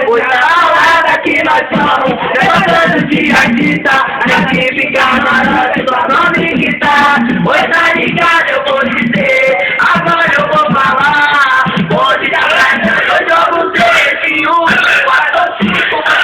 Hoje é a hora que nós somos, levantando de artista, aqui fica na nossa sua nome que tá. Hoje tá ligado, eu vou dizer, agora eu vou falar. Hoje tá ganhando, eu jogo 3, 1, 4, 5,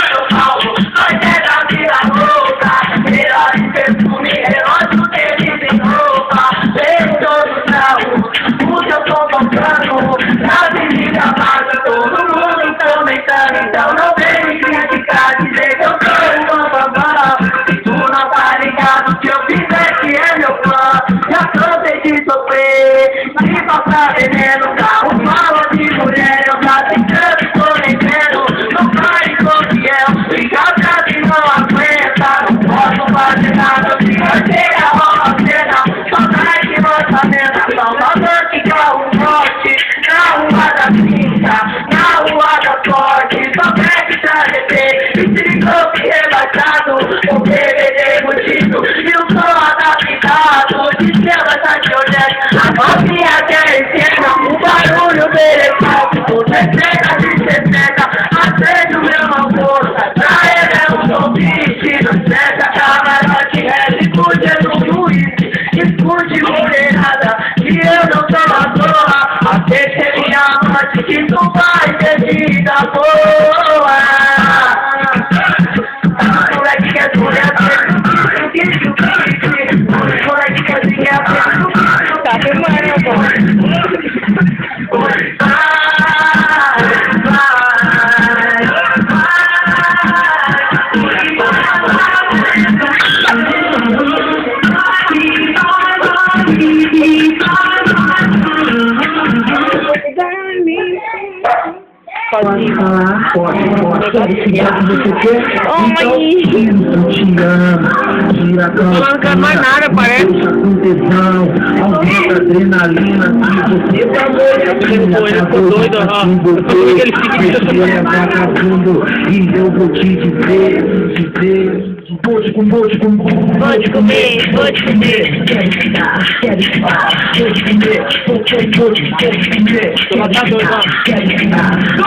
São Paulo. Nós é da Vila Louca, melhores perfume, relógio, tênis e roupa. Vejo todos na rua, eu tô tocando, na avenida vaga, todo mundo comentando. Então não vem me criticar, dizer que eu sou um babá. Se tu não tá ligado, se eu fizer que é meu fã, já cansei de sofrer, de passar veneno, carro, fala de mulher, eu tá tentando, tô vendendo, não faz confiel, fica atrás e não aguenta, não posso fazer nada, fica cheia, rola cena, saudade de lançamento, Salvador que carro forte, na rua da cinta, na rua da sorte, só pede pra descer, e se ligou que rebaixado, o DVD embutido, e o som adaptado, de cima tá te olhando, a novinha quer esquerda, o barulho dele é falso, o 60, acende o meu amor, pra ele é um som vestido, nessa camarote, escute no juiz, escute mulherada, que eu não sou a toa, aceite minha morte, que tu vai ter vida boa. Moleque quer tudo, moleque quer tudo, Tá filmando, pô. Pode falar, pode. Se você quer, Oi! te amo, tira a Não quer mais nada, parece. com tesão, aumenta a adrenalina, se você Ele ficou doido, ó. ele é vagabundo, e eu vou te dizer, vou te comer, quero ficar, vou te comer, quero ficar.